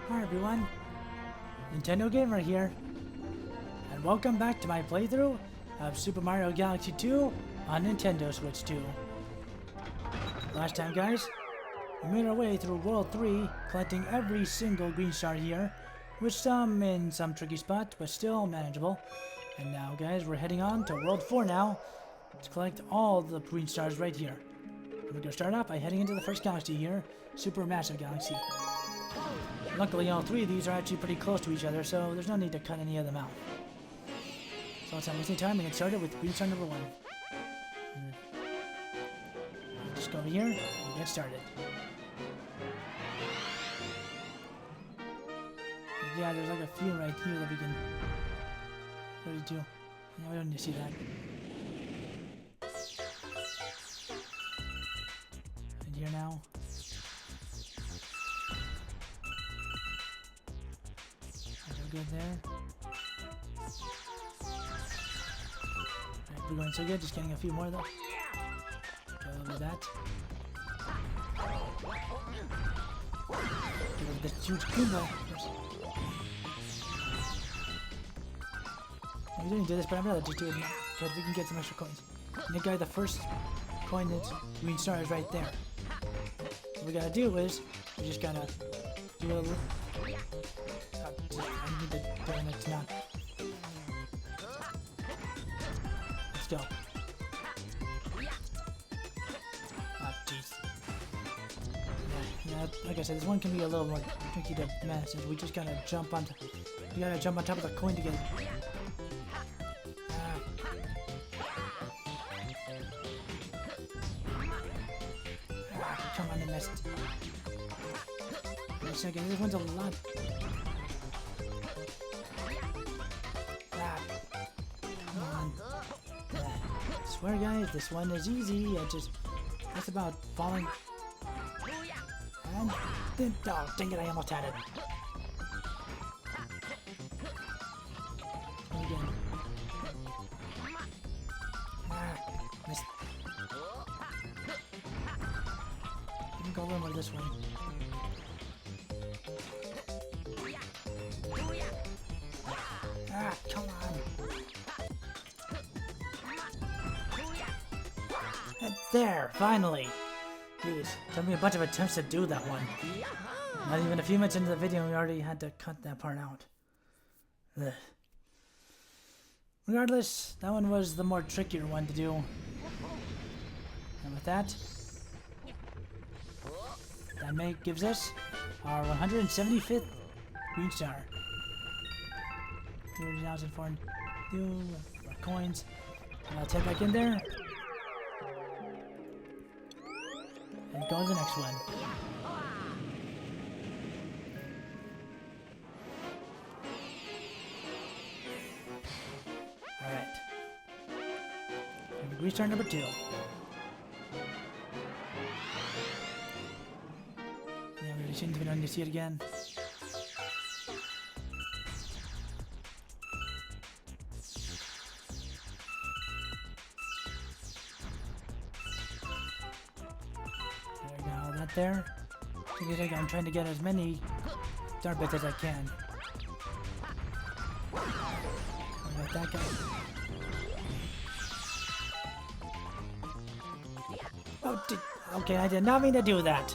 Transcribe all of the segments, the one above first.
Hi everyone, Nintendo Gamer here, and welcome back to my playthrough of Super Mario Galaxy 2 on Nintendo Switch 2. Last time, guys, we made our way through World 3, collecting every single green star here, with some in some tricky spots, but still manageable. And now, guys, we're heading on to World 4 now, to collect all the green stars right here. We're going to start off by heading into the first galaxy here, Super Massive Galaxy. Luckily, all three of these are actually pretty close to each other, so there's no need to cut any of them out. So let's not waste any time and get started with green star number 1. Just go over here and get started. Yeah, there's like a few right here that we can already do. Yeah, we don't need to see that. And here now. Good there. Alright, we're going so good, just getting a few more though. Okay, a little bit of that. Get rid of this huge Goomba. We didn't do this, but I'd rather just do it now, because we can get some extra coins. And the guy, the first coin that's green star is right there. What we gotta do is, we just gotta do a little. I need to turn it's not. Let's go. Ah, jeez. Yeah, like I said, this one can be a little more tricky to manage. Since we just gotta jump on. You gotta jump on top of the coin to get. Come on, I missed. Wait a second, this one's a lot. I swear, guys, this one is easy. It's about falling. And then, oh, dang it, I almost had it. Again. Missed. Let me go a little more this way. Come on. There, finally! Jeez, took me a bunch of attempts to do that one. Not even a few minutes into the video, we already had to cut that part out. Ugh. Regardless, that one was the more trickier one to do. And with that, gives us our 175th green star. 30,402 coins. And I'll take back in there. And go to the next one. Alright. Restart number 2. Yeah, we really shouldn't even need to see it again. There. I'm trying to get as many star bits as I can. I got that guy. Oh, okay, I did not mean to do that.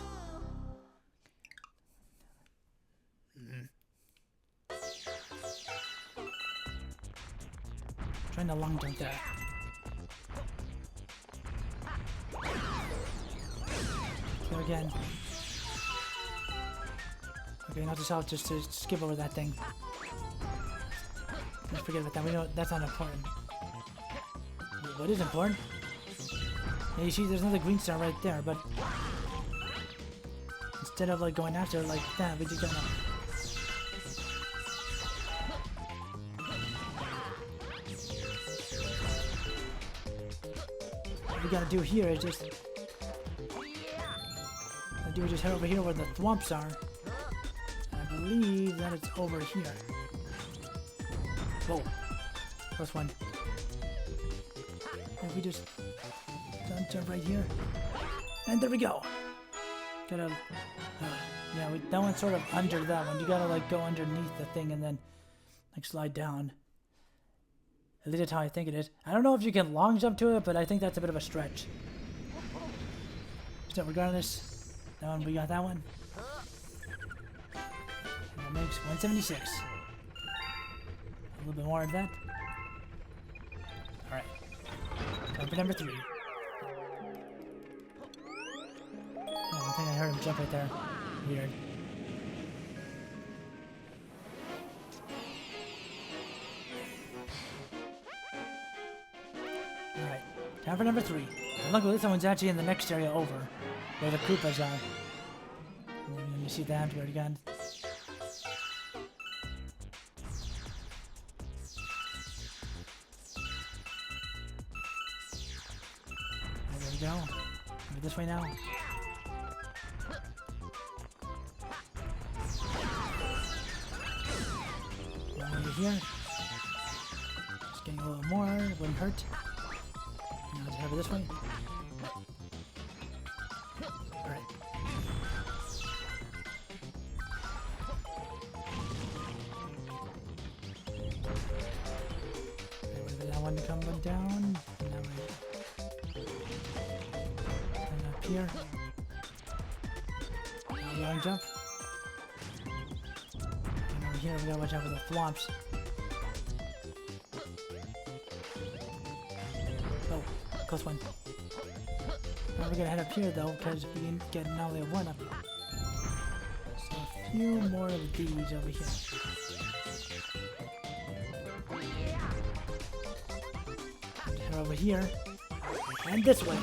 Trying to long jump there. Again. Okay, not just just to skip over that thing. Just forget about that. We know that's not important. What is important? Yeah, you see, there's another green star right there, but instead of like going after it like that, we just gotta. What we gotta do here is just. We just head over here where the thwomps are. I believe that it's over here. Whoa. Plus one. If we just jump right here. And there we go. Gotta, yeah, that one's sort of under that one. You gotta like go underneath the thing and then like slide down. At least that's how I think it is. I don't know if you can long jump to it, but I think that's a bit of a stretch. So regardless, that one, we got that one. And that makes 176. A little bit more of that. Alright. Time for number 3. Oh, I think I heard him jump right there. Weird. Alright. Time for number 3. And luckily this one's actually in the next area over. Where the Koopas are. Let me see that. We already got. There we go. Maybe this way now. Over here. Just getting a little more. Wouldn't hurt. Now let's have it this way. Alright. Wait for that one to come down. And now and up here. Now long jump. And over here we gotta watch out for the thwomps. Oh, close one. Now we're gonna head up here though, because we can get now only one up here. So a few more of these over here. And head over here. And this way.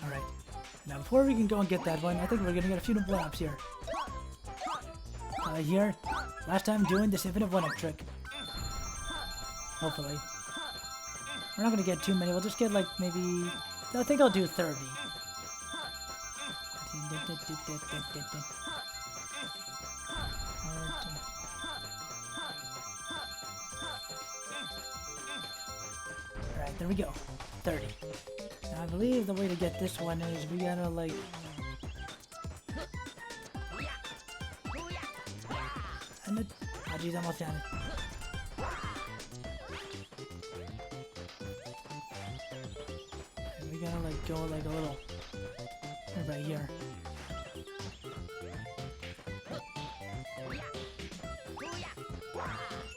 Alright. Now before we can go and get that one, I think we're gonna get a few one-ups here. Here. Last time doing this infinite one-up trick. Hopefully. We're not gonna get too many, we'll just get like maybe... I think I'll do 30. Alright, there we go. 30. Now I believe the way to get this one is we gotta like... And it... Oh geez, almost done it. We gotta like go like a little right here.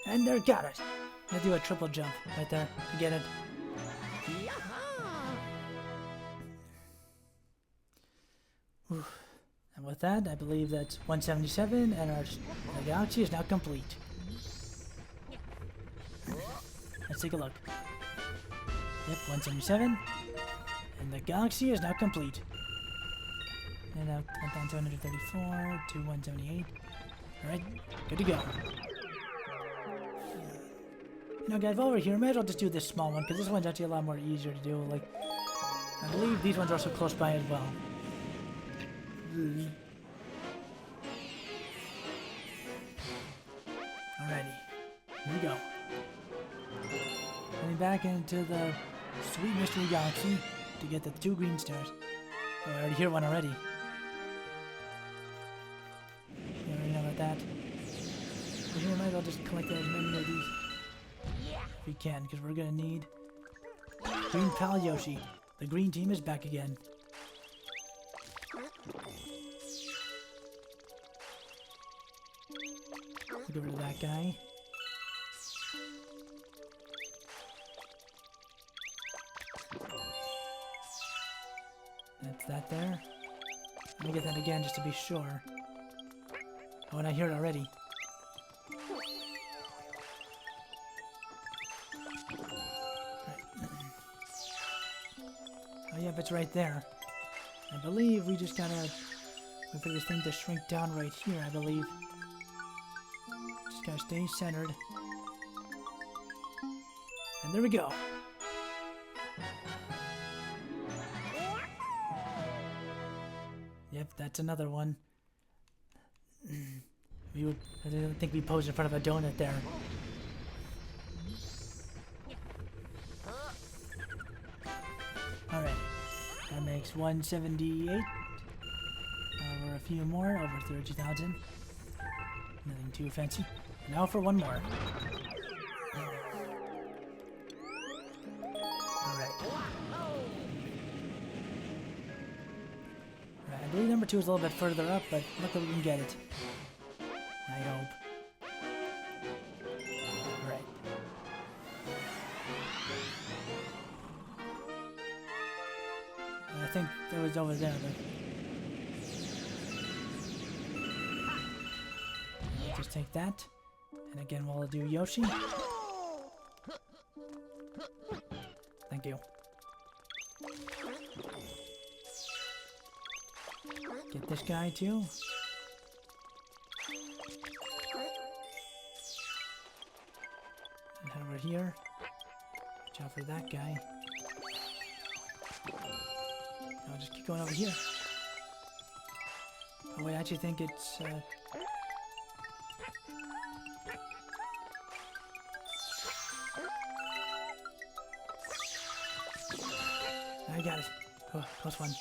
And there, got it. I do a triple jump right there. You get it. Whew. And with that, I believe that's 177, and our galaxy is now complete. Let's take a look. Yep, 177. And the galaxy is now complete. And now 1,234 to 178. Alright, good to go. You know guys, while we're here, I might as well just do this small one, because this one's actually a lot more easier to do. Like, I believe these ones are also close by as well. Alrighty, here we go. Going back into the sweet mystery galaxy to get the 2 green stars. Oh, I already hear one already. You already know about that. But here, might as well just collect as many of these if we can, because we're gonna need Green Pal Yoshi. The green team is back again. Get rid of that guy. That's that there. Let me get that again just to be sure. Oh, and I hear it already. Oh, yep, it's right there. I believe we just gotta wait for this thing to shrink down right here, I believe. Just gotta stay centered. And there we go. Yep, that's another one. I didn't think we posed in front of a donut there. Alright. That makes 178. Over a few more, over 30,000. Nothing too fancy. Now for one more. Alright. I believe number 2 is a little bit further up, but look if we can get it. I hope. Alright. I think it was over there, but... Just take that. And again, we'll do Yoshi. Thank you. Get this guy too. And head over here. Watch out for that guy. I'll just keep going over here. Oh wait, I actually think it's I got it. Oh, close one.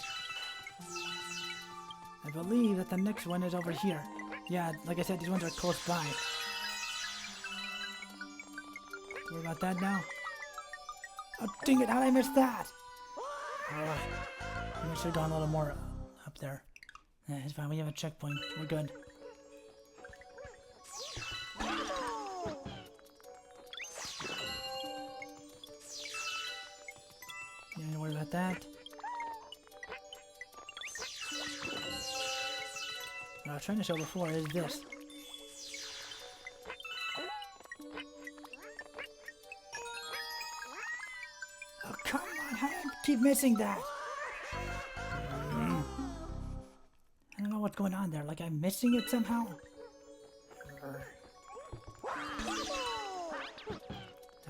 I believe that the next one is over here. Yeah, like I said, these ones are close by. What about that now? Oh, dang it, how did I miss that? I should have gone a little more up there. It's fine, we have a checkpoint. We're good. Yeah, don't worry about that. What I was trying to show before is this. Oh, come on, how do I keep missing that? I don't know what's going on there, like I'm missing it somehow?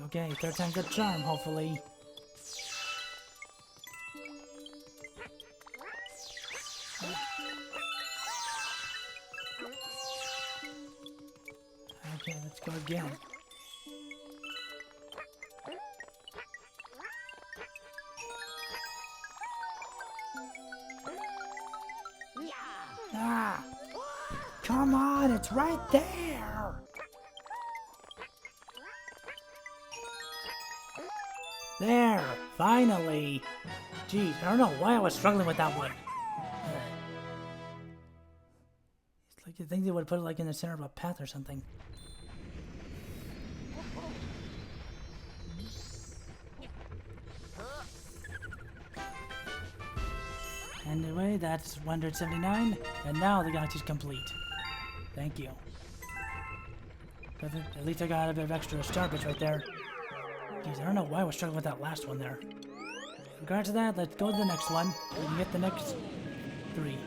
Okay, third time's the charm, hopefully. Okay, let's go again. Ah! Come on, it's right there! There! Finally! Geez, I don't know why I was struggling with that one. It's like you think they would put it like in the center of a path or something. Anyway, that's 179, and now the galaxy's complete. Thank you. Perfect. At least I got a bit of extra star bits right there. Jeez, I don't know why I was struggling with that last one there. In regards to that, let's go to the next one. We can get the next 3.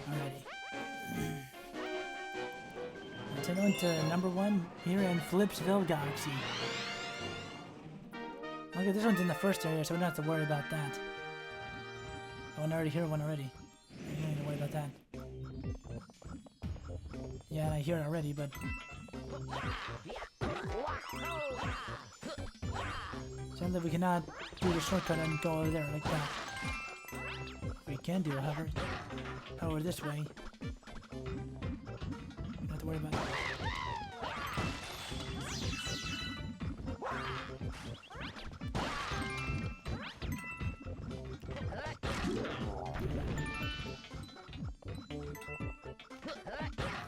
Alrighty. Let's head on to number 1 here in Flipsville Galaxy. Okay, this one's in the first area, so we don't have to worry about that. Oh, and I already hear one already. I don't need to worry about that. Yeah, I hear it already, but... Sounds like we cannot do the shortcut and go over there like that. We can do, however, this way. Don't have to worry about it.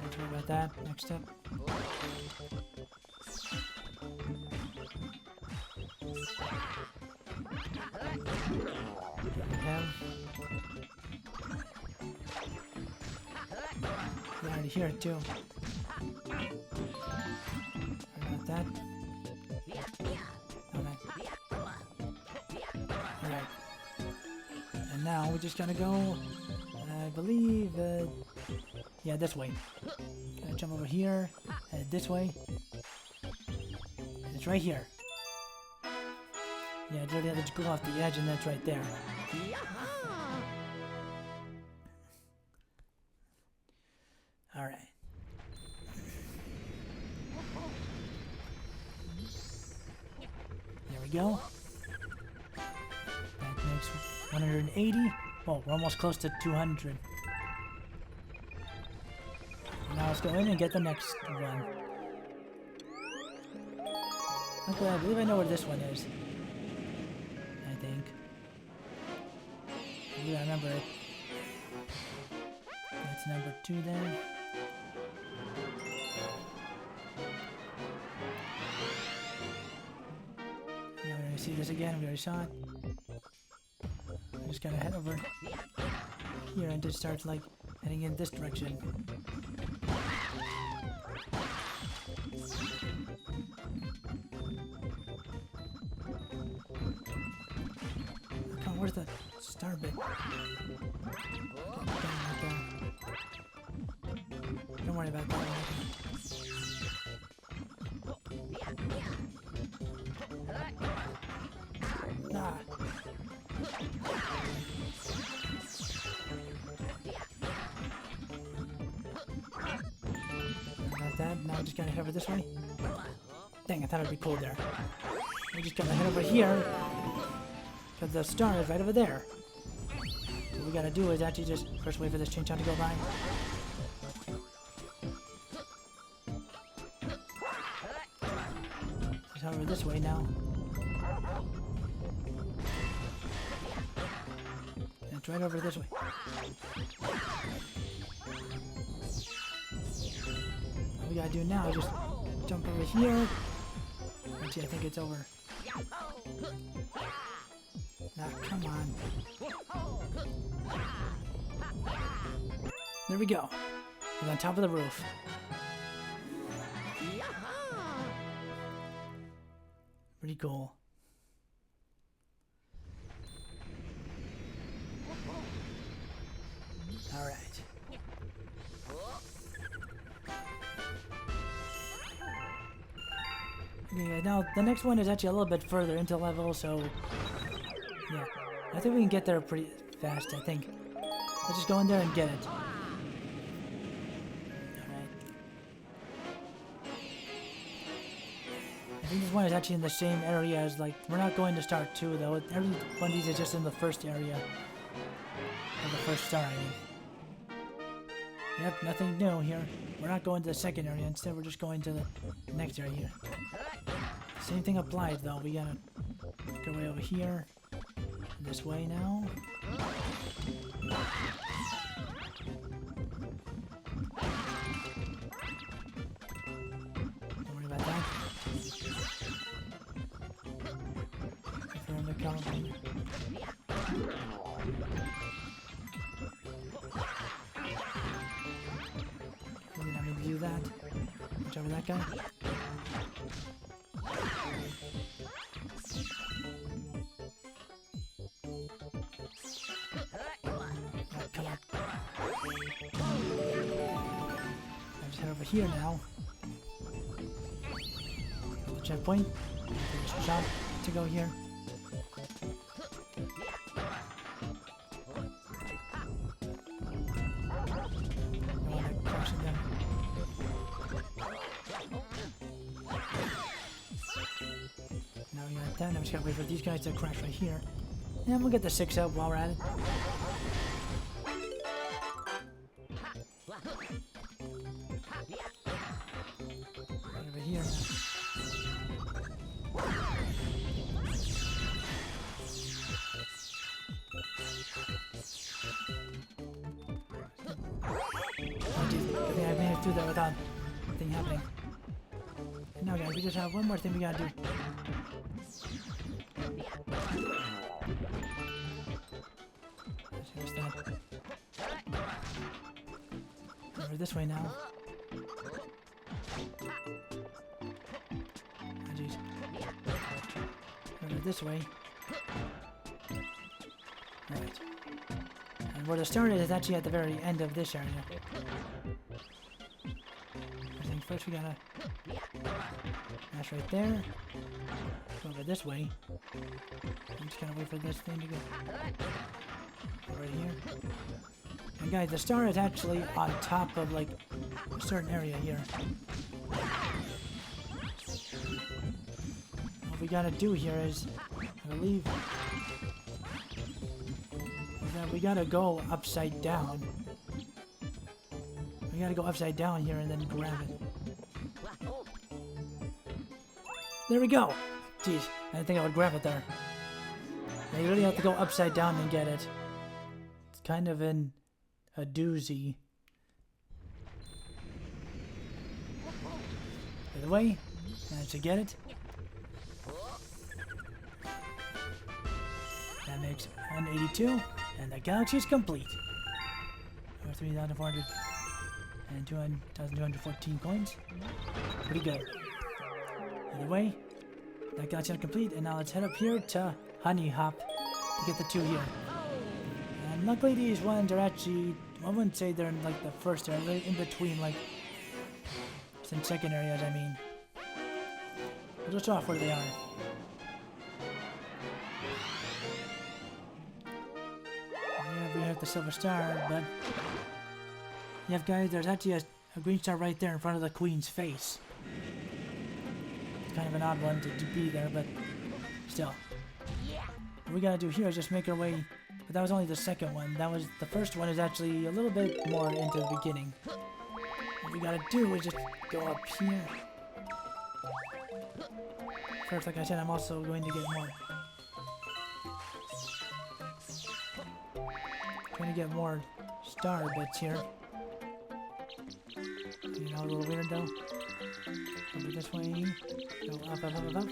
Don't worry about that. Next step. You already hear it too. Sorry about that. Okay. Alright. And now we're just gonna go, I believe, yeah, this way. Gonna jump over here, head this way. And it's right here. Yeah, it's already had to go off the edge and that's right there. Alright. go. That makes 180. Oh, we're almost close to 200. Now let's go in and get the next one. Okay, I believe I know where this one is. I think. I believe I remember it. That's number 2 there. Yeah, we're gonna see this again. We already saw it. I'm just gonna head over here and just start like heading in this direction. Come on, where's the star bit? Don't worry about that one. Ah. About that. Now I just gotta head over this way. Dang, I thought it'd be cool there. We just gotta head over here. Because the star is right over there. So what we gotta do is actually just first wait for this Chinchon to go by. Just head over this way now. And it's right over this way. What we gotta do now is just jump over here. Actually, I think it's over. Now, come on. There we go. It's on top of the roof. Pretty cool. All right. Okay, now the next one is actually a little bit further into level, so yeah, I think we can get there pretty fast. I think. Let's just go in there and get it. Alright. I think this one is actually in the same area as, like, we're not going to Star 2 though. Every one of these is just in the first area. Or the first star, I mean. Yep, nothing new here. We're not going to the second area. Instead, we're just going to the next area here. Same thing applies though. We gotta go way over here. This way now. Don't worry about that. Wait for him to come. We didn't have me view that. Watch over that guy. Over here now. The checkpoint. There's a jump to go here. Don't want to crash them. Now we got that. Now we just gotta wait for these guys to crash right here. And we'll get the 6 out while we're at it. Here. Oh, geez. I think I may have do that without anything happening. And now, guys, we just have one more thing we gotta do. Here's that. Over this way now. This way. Right. And where the star is actually at the very end of this area. I think first we gotta mash right there. Go over this way. I'm just gonna wait for this thing to go. Right here. And guys, the star is actually on top of like a certain area here. We gotta do here is, I believe, is that we gotta go upside down. We gotta go upside down here and then grab it. There we go! Jeez, I didn't think I would grab it there. Yeah, you really have to go upside down and get it. It's kind of in a doozy. By the way, managed to get it. That makes 182, and the galaxy is complete. Over 3,400 and 2,214 coins. Pretty good. Either way, that galaxy is complete, and now let's head up here to Honey Hop to get the 2 here. And luckily these ones are actually, I wouldn't say they're in like the first area, they're in between like some second areas, I mean. We'll just show off where they are. Yeah, we have the silver star, but yeah, guys, there's actually a green star right there in front of the queen's face. It's kind of an odd one to be there, but still. What we gotta do here is just make our way, but that was only the second one. That was, the first one is actually a little bit more into the beginning. What we gotta do is just go up here. First, like I said, I'm also going to get more. Trying to get more star bits here. You know, a little weird though. Over this way. Go up, up, up, up, up.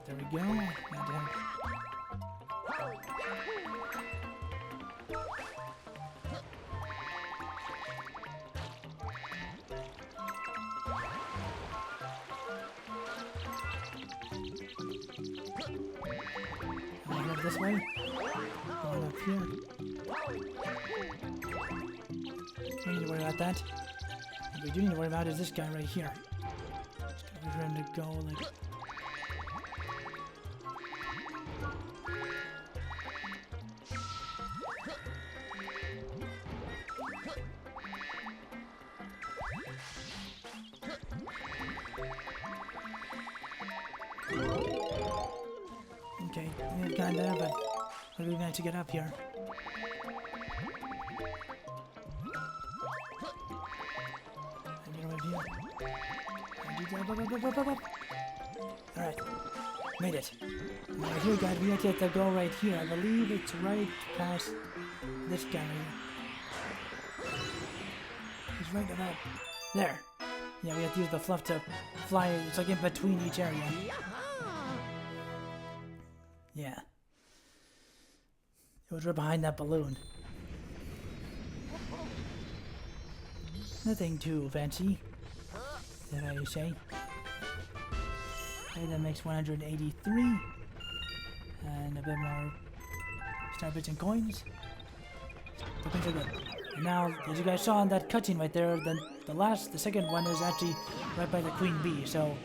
There we go. Now this way. Going up here. We need to worry about that. What we do need to worry about is this guy right here. Just gotta wait for him to go like. Okay, we've gotten there, but how do we manage to get up here? And get right here. Alright, made it. Now here, guys, we have to go right here. I believe it's right past this guy right here. He's right about there. Yeah, we have to use the fluff to fly. It's like in between each area. Yeah. It was right behind that balloon. Nothing too fancy, is that how you say? Okay, that makes 183. And a bit more star bits and coins. Looking so good. And now, as you guys saw in that cutscene right there, the second one is actually right by the Queen Bee, so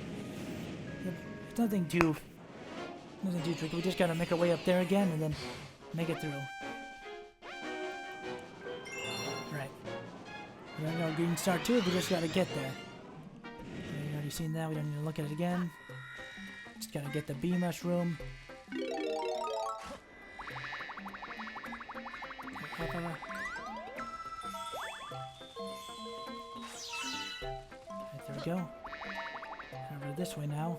it's nothing too tricky. We just gotta make our way up there again and then make it through. Right. We don't know green star too, we just gotta get there. Okay, we've already seen that, we don't need to look at it again. Just gotta get the bee mushroom. Right, there we go. Over this way now.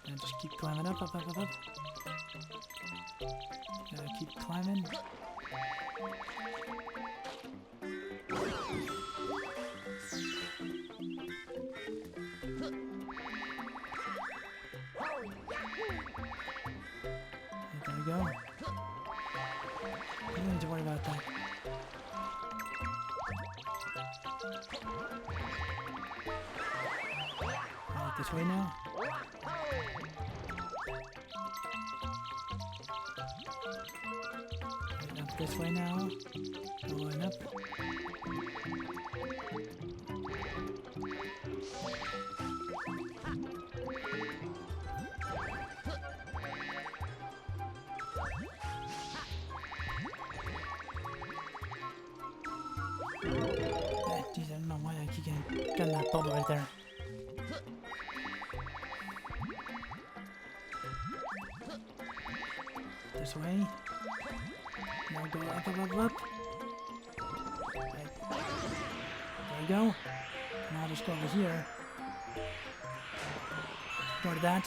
And just keep climbing up, up, up, up, up. Gotta keep climbing. And there we go. You don't need to worry about that. Right, this way now. Right, up this way now. Going up. Jeez, I don't know why I keep getting that bubble right there. This way. Now go up, up, up, up. Right. There we go. Now I'll just go over here. Ignore that.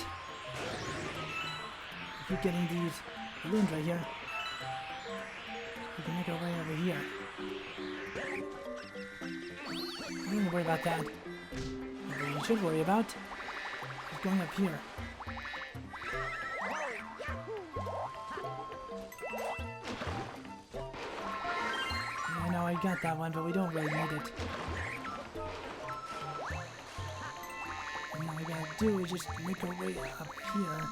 Keep getting these balloons right here. We can make our way over here. I don't need to worry about that. What you should worry about is going up here. I know I got that one, but we don't really need it. And all we gotta do is just make our way up here.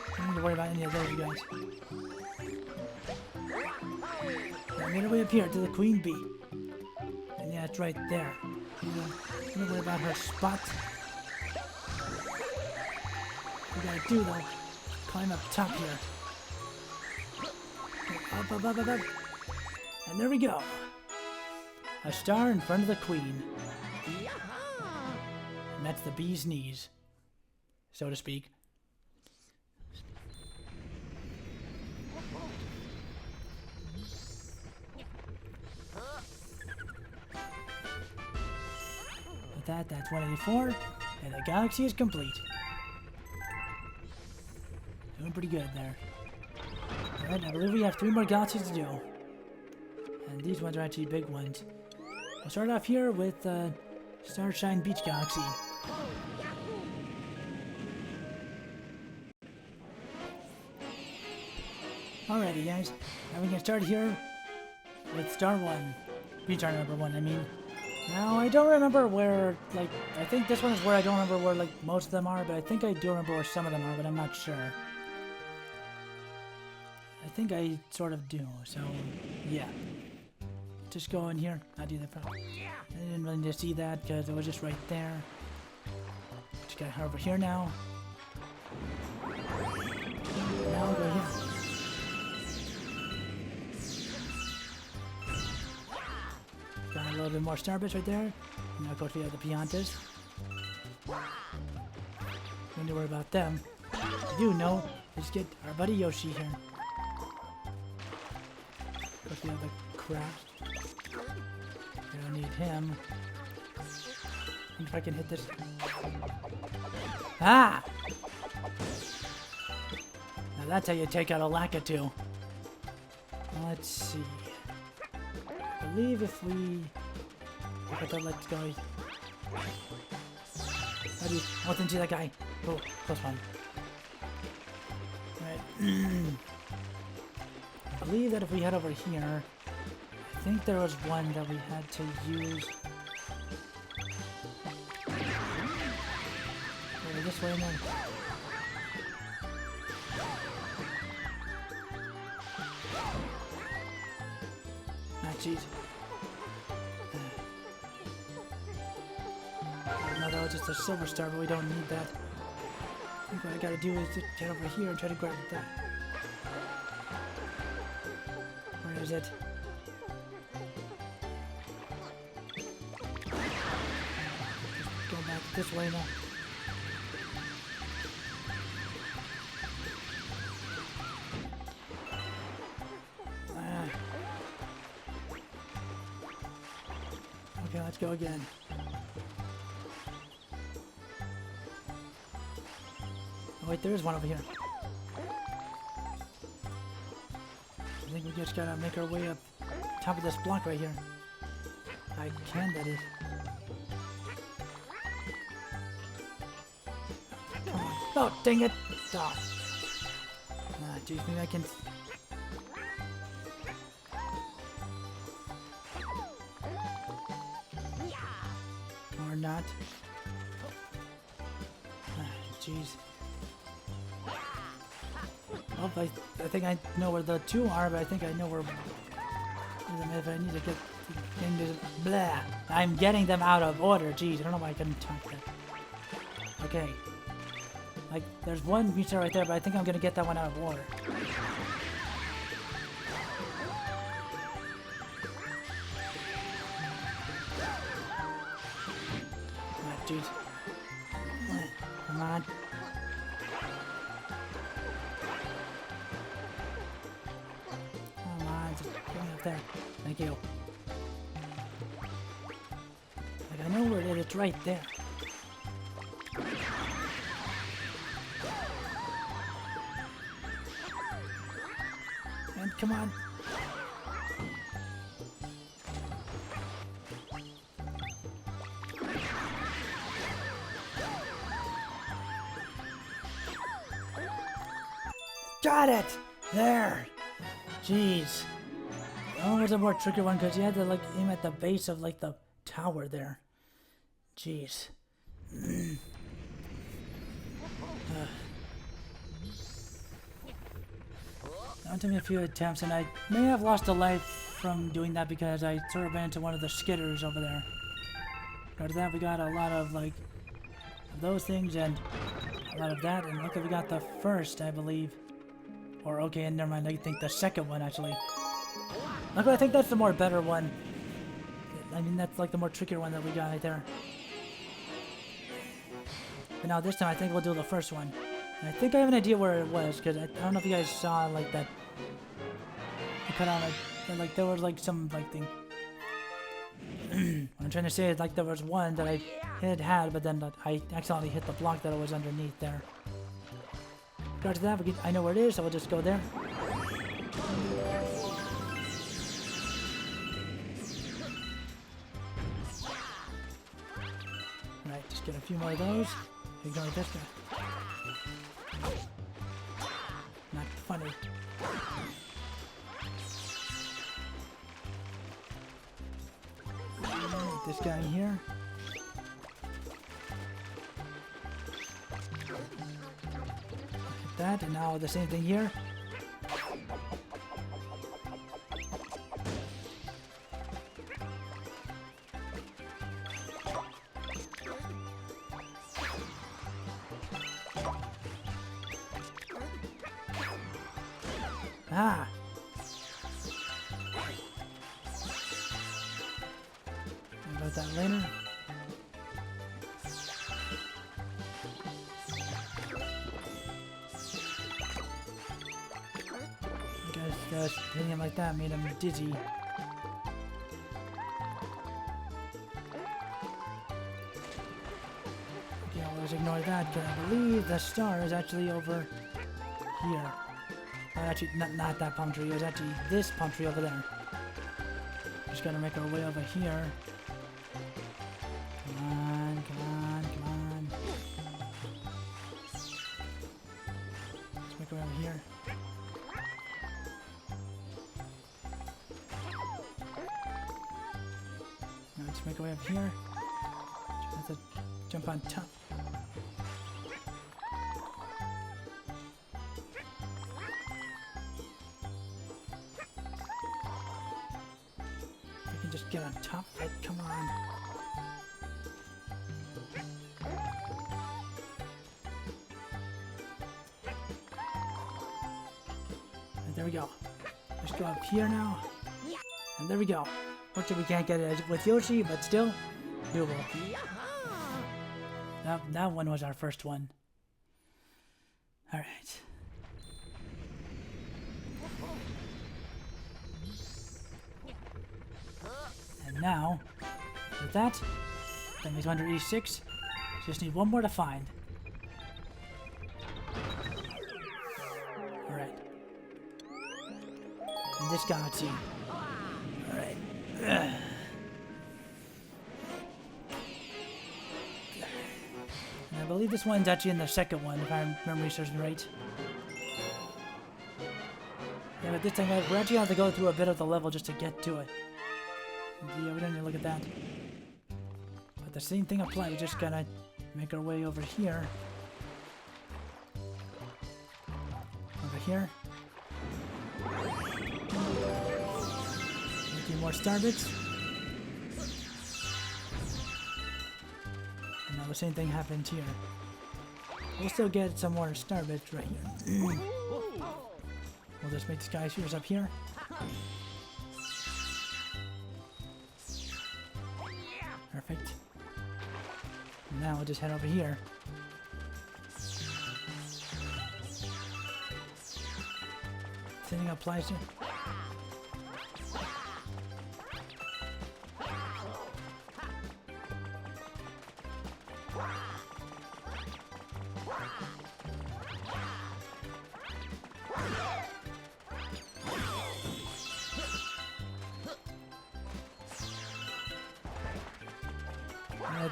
I don't need to worry about any of those, you guys. Yeah, made our way up here to the queen bee. And yeah, it's right there. Don't worry about her spot. What we gotta do though, climb up top here. Up, up, up, up, up. And there we go. A star in front of the queen. And that's the bee's knees, so to speak. With that, that's 184, and the galaxy is complete. Doing pretty good there. Alright, I believe we have 3 more galaxies to do. And these ones are actually big ones. I'll start off here with Starshine Beach Galaxy. Alrighty guys, now we can start here with Star 1. Beach Star number 1, I mean. Now, I don't remember where, like, I think this one is where I don't remember where, like, most of them are, but I think I do remember where some of them are, but I'm not sure. I think I sort of do, so, yeah. Just go in here, not do that problem. I didn't really need to see that, because it was just right there. Just gotta head over here now. Now we'll go here. Got a little bit more starbits right there. Now of course we have the Piantas. Don't need to worry about them. I do know. Let's get our buddy Yoshi here. Of course we have the crabs. We don't need him. If I can hit this. Ah! Now that's how you take out a Lakitu. Let's see. I believe if we... I thought let's go... How do you... Oh, didn't see that guy. Oh, close one. Alright. I believe that if we head over here... I think there was one that we had to use... Over this way and then... Ah, jeez. No, that was just a silver star, but we don't need that. I think what I gotta do is just get over here and try to grab that. Where is it? Just go back this way now. Okay, let's go again. Oh wait, there is one over here. I think we just gotta make our way up top of this block right here. I can, that is. Come on. Oh, dang it! Oh. Ah, geez, maybe I can... Or not. Ah, jeez. Oh, I think I know where the 2 are, but I think I know where... If I need to get... Blah! I'm getting them out of order. Jeez, I don't know why I couldn't talk that. Okay. Like, there's one pizza right there, but I think I'm gonna get that one out of order. jeez. Come on. Come on, just get me up there. Thank you. Like, I know where it is. It's right there. And come on. Got it! There! Jeez. Oh, it was a more tricky one because you had to like aim at the base of like the tower there. Jeez. It took me a few attempts, and I may have lost a life from doing that because I sort of ran into one of the skitters over there. After that, we got a lot of like those things and a lot of that, and look, we got the first, I believe. Or okay, and never mind. I think the second one actually. Look, I think that's the more better one. I mean, that's like the more trickier one that we got right there. But now this time, I think we'll do the first one. And I think I have an idea where it was because I don't know if you guys saw like that. I cut out like there was like some like thing. What I'm trying to say is like there was one that I had, but then I accidentally hit the block that was underneath there. After that, I know where it is, so we'll just go there. Right, just get a few more of those. Ignore this guy. Not funny. Right, this guy here. That, and now the same thing here. Ah! What about that later? Just hitting him like that made him dizzy. Okay, I'll just ignore that because I believe the star is actually over here. Actually, not that palm tree. It was actually this palm tree over there. Just gotta make our way over here. Come on, come on, come on. Let's make our way over here. Now let's make our way up here. Just have to jump on top. We can just get on top of it. Come on. And there we go. Let's go up here now. And there we go. Fortunately, we can't get it with Yoshi, but still, doable. That one was our first one. Alright. And now, with that makes 186. Just need one more to find. Alright. In this galaxy. Alright. And I believe this one's actually in the second one, if my memory serves me right. Yeah, but this time we actually have to go through a bit of the level just to get to it. Yeah, we don't need to look at that. But the same thing applies, we just gotta make our way over here. Over here. A few more star bits. And now the same thing happens here. We'll still get some more star bits right here. We'll just make this guy shooters up here. Perfect. now we'll just head over here. Anything applies to.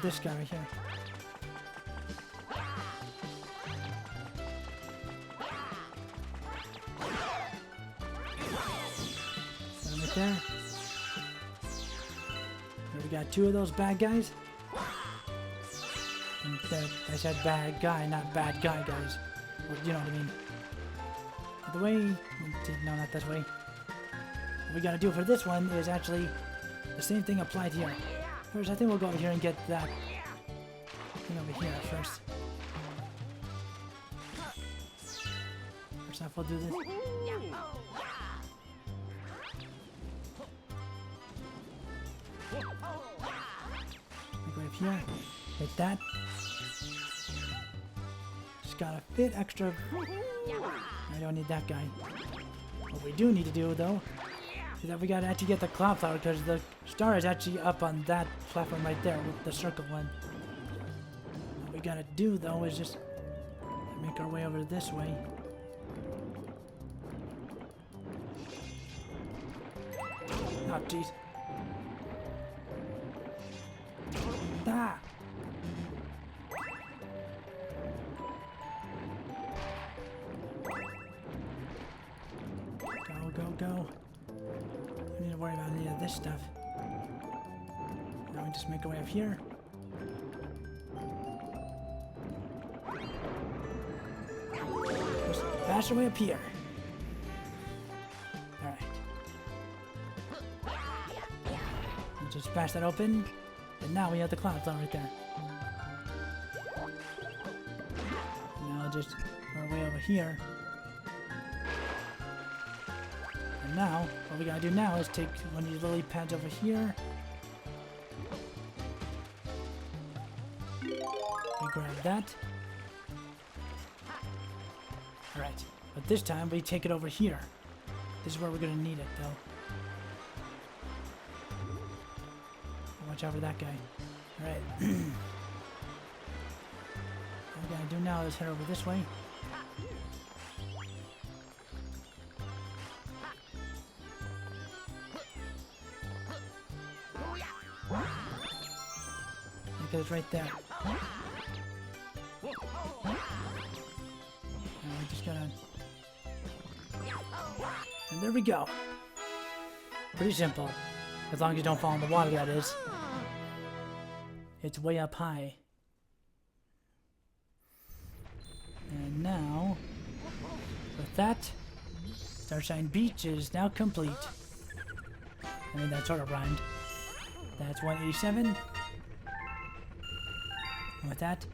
This guy right here. Right there. We got two of those bad guys. And I said bad guy, not bad guy guys. Well, you know what I mean. The way, no, not that way. What we gotta do for this one is actually the same thing applied here. First, I think we'll go over here and get that thing over here first. First off, we'll do this. Go up here, hit that. Just gotta fit extra. I don't need that guy. What we do need to do, though, is that we gotta actually get the cloud flower because the star is actually up on that platform right there with the circle one. What we gotta do though is just make our way over this way. Oh jeez. Ah! Go. I need to worry about any of this stuff. Now we just make our way up here. Just fast our way up here. Alright. Just smash that open. And now we have the cloud flower right there. Now just our way over here. Now, what we gotta do now is take one of these lily pads over here. We grab that. Alright, but this time we take it over here. This is where we're gonna need it though. Watch out for that guy. Alright. What we gotta do now is head over this way. Because it's right there. And we just gotta... And there we go. Pretty simple. As long as you don't fall in the water, that is. It's way up high. And now... With that, Starshine Beach is now complete. I mean, that sort of rhymed. That's 187. And with that,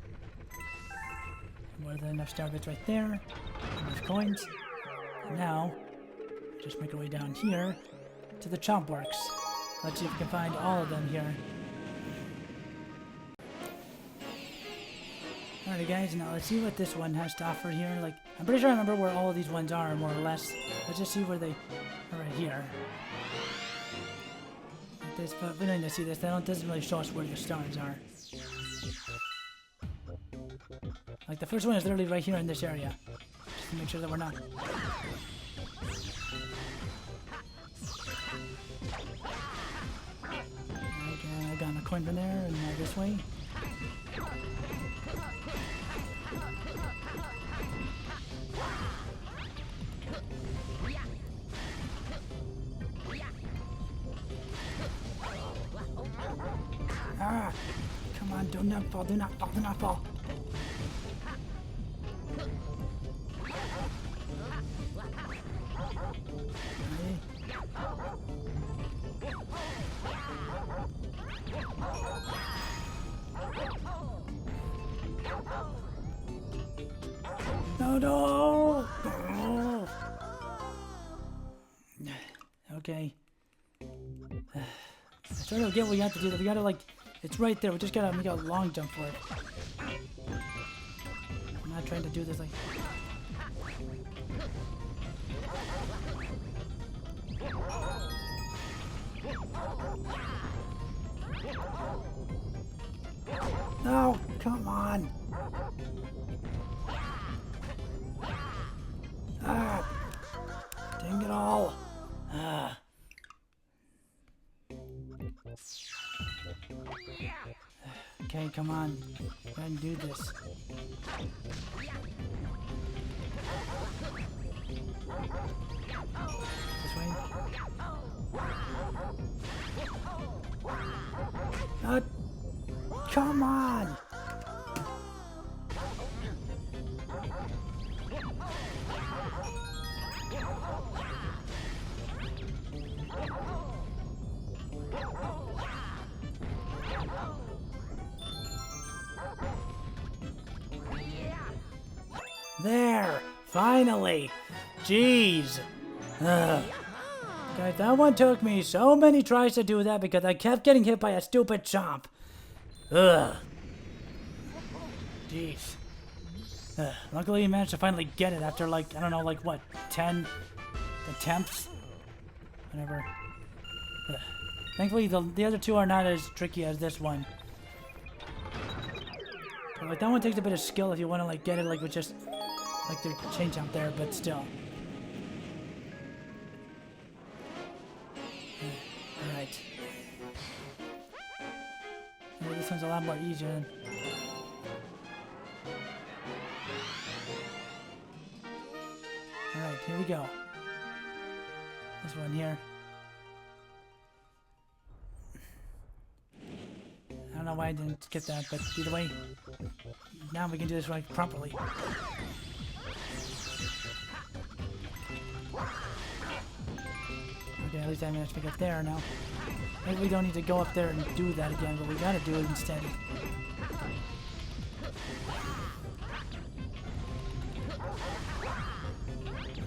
more than enough star bits right there. Enough coins. And now, just make our way down here to the Chomp Works. Let's see if we can find all of them here. Alrighty guys, now let's see what this one has to offer here. Like, I'm pretty sure I remember where all of these ones are, more or less. Let's just see where they are right here. Like this, but we don't need to see this. That doesn't really show us where the stars are. Like the first one is literally right here in this area. Just to make sure that we're not. Okay, I got a coin from there and now this way. Ah! Come on, do not fall, do not fall, do not fall. No! Oh. Okay. I sort of get what we have to do. We gotta, like, It's right there. We just gotta make a long jump for it. I'm not trying to do this like... No, come on. Ah, dang it all. Ah. Okay, come on. Go ahead and do this. This way. Come on! There! Finally! Jeez! Ugh. Okay, that one took me so many tries to do that because I kept getting hit by a stupid chomp. Ugh. Jeez. Luckily, you managed to finally get it after, like, I don't know, like, what, 10 attempts? Whatever. Ugh. Thankfully, the other two are not as tricky as this one. But, like, that one takes a bit of skill if you want to, like, get it, like, with just, like, their change out there, but still. Alright. Yeah, this one's a lot more easier than... Alright, here we go. This one here. I don't know why I didn't get that, but either way, now we can do this right properly. Okay, at least I managed to get there now. Maybe we don't need to go up there and do that again, but we gotta do it instead.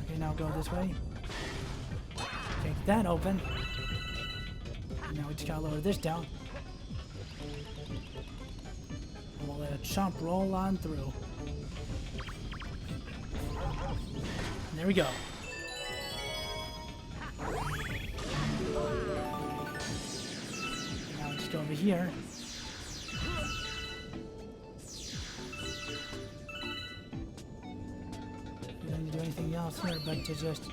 Okay, now go this way. Take that open. And now we just gotta lower this down. And we'll let a chomp roll on through. And there we go. Now we just go over here. We don't need to do anything else here but to just...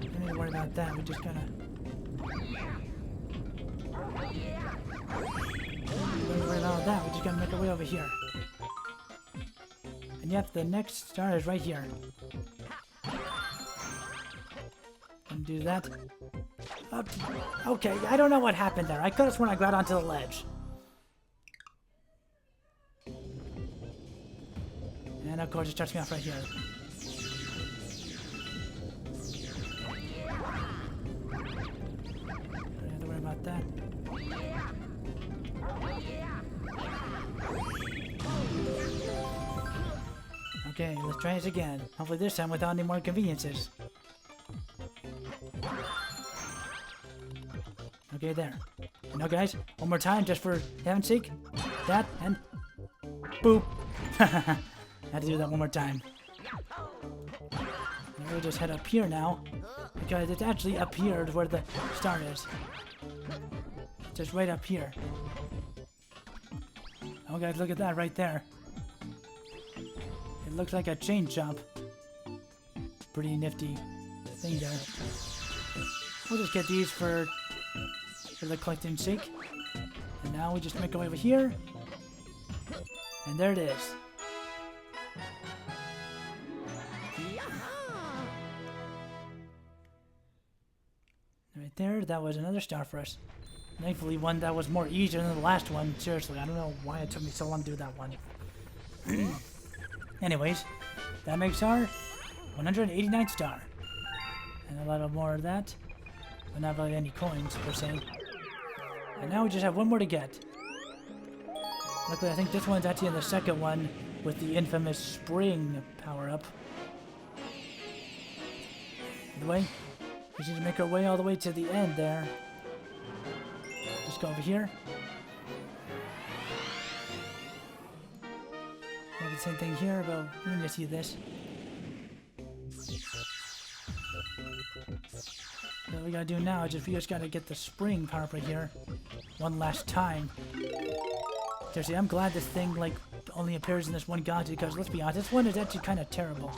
Don't need to worry about that, we just gotta... Don't worry about that, we just gotta make our way over here. And yep, the next star is right here. And do that. Up. Okay, I don't know what happened there. I could have sworn I got onto the ledge. And of course it starts me off right here. Don't have to worry about that. Okay, let's try this again. Hopefully this time without any more inconveniences. Okay, there. Now guys, one more time just for heaven's sake. That and... Boop! Had to do that one more time. And we'll just head up here now. Because it's actually up here where the star is. Just right up here. Oh guys, look at that right there. It looks like a chain jump. Pretty nifty thing there. We'll just get these for the collecting sake. And now we just make our way over here. And there it is. Right there, that was another star for us. Thankfully one that was more easier than the last one. Seriously, I don't know why it took me so long to do that one. Anyways, that makes our 189th star. And a little more of that. But not really any coins, per se. And now we just have one more to get. Luckily, I think this one's actually in the second one with the infamous spring power-up. By the way, We need to make our way all the way to the end there. Just go over here. Maybe the same thing here, but we need to see this. What we gotta do now is we just gotta get the spring power up right here one last time. Seriously, I'm glad this thing like only appears in this one galaxy because let's be honest, this one is actually kind of terrible.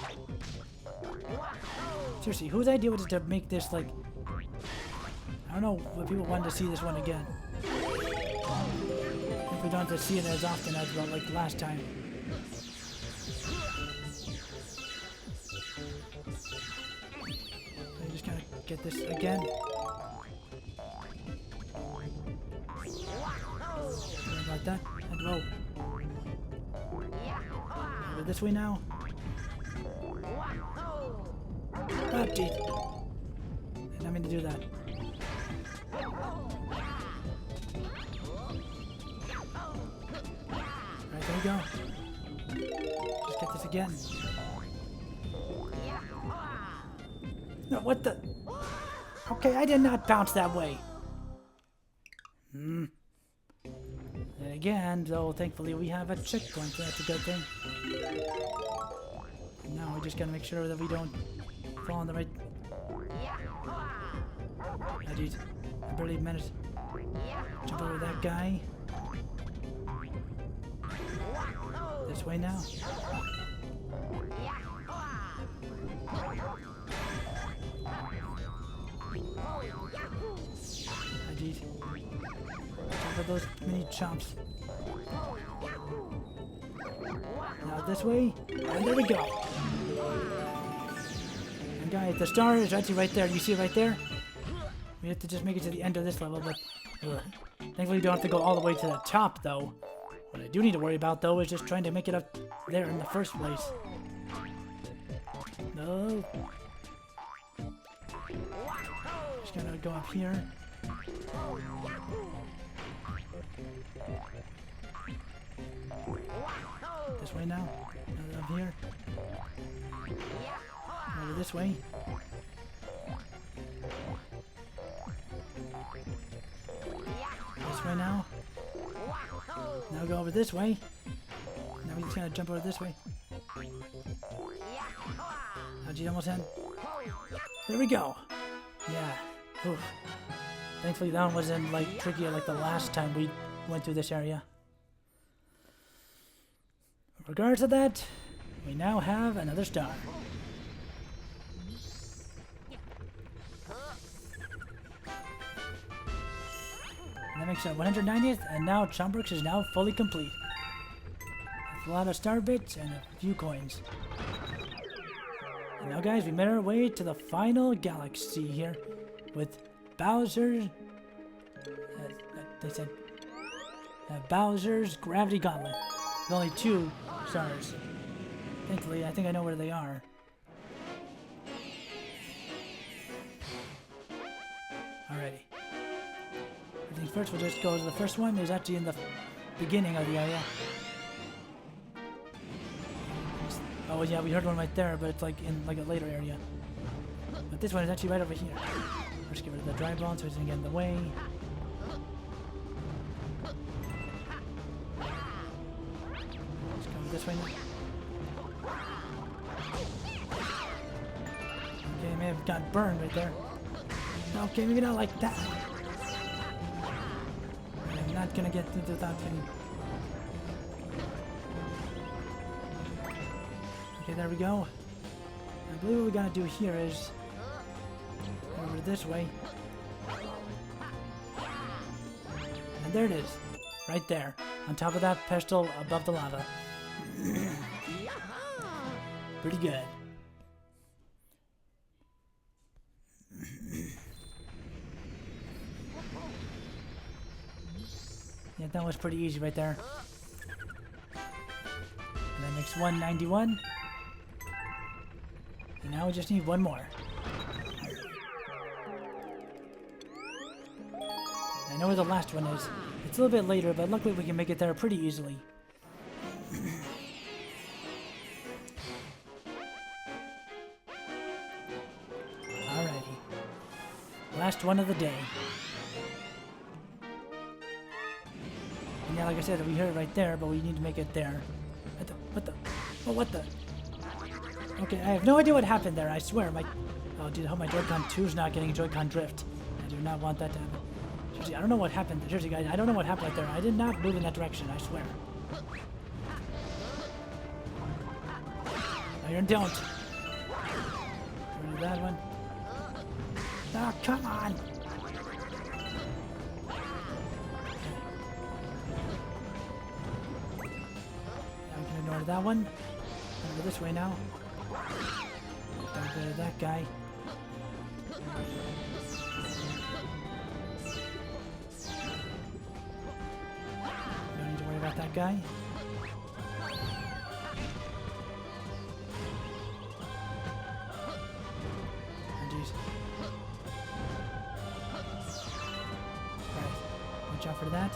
Seriously, whose idea was it to make this like? I don't know what people wanted to see this one again. If we don't have to see it as often as well, like last time. I just gotta get this again. Sorry about that. And whoa. Over this way now. Ah, jeez. I didn't mean to do that. Alright, there we go. Just get this again. No, what the? Okay, I did not bounce that way. And again, though, thankfully we have a checkpoint, so that's a good thing. And now we just gotta make sure that we don't fall on the right. Oh, jeez. I barely managed to jump over that guy. This way now. Oh, jeez. Jump over those mini chomps. Now this way, and there we go. And guys, the star is actually right there. You see it right there? We have to just make it to the end of this level, but thankfully we don't have to go all the way to the top, though. What I do need to worry about, though, is just trying to make it up there in the first place. No. Just gotta go up here. This way now. Now up here. Over this way. This way now. Now go over this way. Now we just gotta jump over this way. Oh, gee, almost had. There we go. Yeah. Oof. Thankfully that one wasn't like tricky like the last time we went through this area. Regardless of that, we now have another star. And that makes it 190th, and now Chombrix is now fully complete. With a lot of star bits and a few coins. And now guys, we made our way to the final galaxy here with Bowser's... they said... Bowser's Gravity Gauntlet. With only 2 stars. Thankfully, I think I know where they are. Alrighty. I think first we'll just go to the first one. It's actually in the beginning of the area. Oh yeah, we heard one right there, but it's like in like a later area. But this one is actually right over here. Let's get rid of the dry bone so it doesn't get in the way. Let's go this way now. Okay, may have got burned right there. Okay, maybe not like that. I'm not gonna get into that thing. Okay, there we go. I believe what we gotta do here is over this way. And there it is. Right there. On top of that pedestal above the lava. Pretty good. Yeah, that was pretty easy right there. And that makes 191. And now we just need one more. I know where the last one is. It's a little bit later, but luckily we can make it there pretty easily. Alrighty. last one of the day. And yeah, like I said, we heard it right there, but we need to make it there. What the? Oh, what the? Okay, I have no idea what happened there, I swear. Oh, dude, I hope my Joy-Con 2 is not getting a Joy-Con drift. I do not want that to happen. Seriously, I don't know what happened. Seriously, guys, I don't know what happened right there. I did not move in that direction, I swear. No, you don't. That one. Oh, come on! Now we can ignore that one. Go this way now. Don't go to that guy. Don't need to worry about that guy. Watch out for that.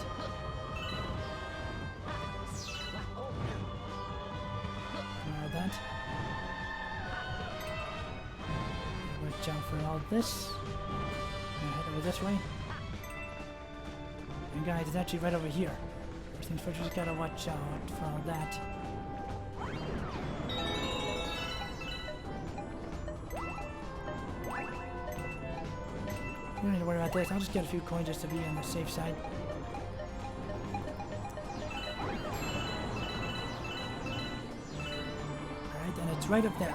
Ignore that. Watch out for all this. I'm gonna head over this way. And guys, it's actually right over here. First things first, we just gotta watch out for all that. We don't need to worry about this. I'll just get a few coins just to be on the safe side. Alright, and it's right up there.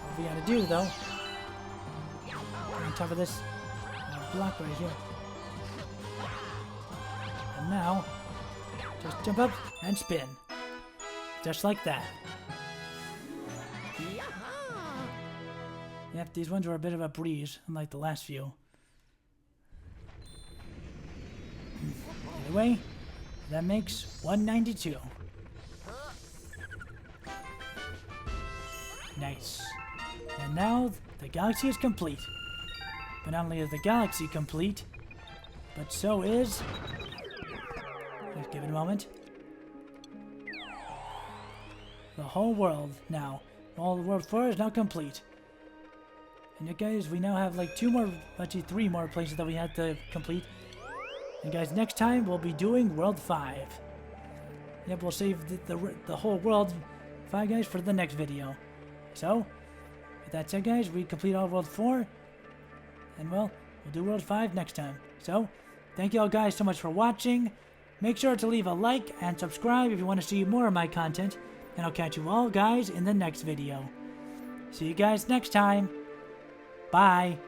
What we gotta do, though, on top of this block right here. And now, just jump up and spin. Just like that. Yep, these ones were a bit of a breeze, unlike the last few. Anyway, that makes 192. Nice. And now, the galaxy is complete. But not only is the galaxy complete, but so is... Let's give it a moment. The whole world now. All the World 4 is now complete. And yeah, guys, we now have like actually 3 more places that we had to complete. And guys, next time we'll be doing World 5. Yep, we'll save the whole World 5, guys, for the next video. So, with that said, guys, we complete all World 4. And well, we'll do World 5 next time. So, thank you all guys so much for watching. Make sure to leave a like and subscribe if you want to see more of my content. And I'll catch you all guys in the next video. See you guys next time. Bye.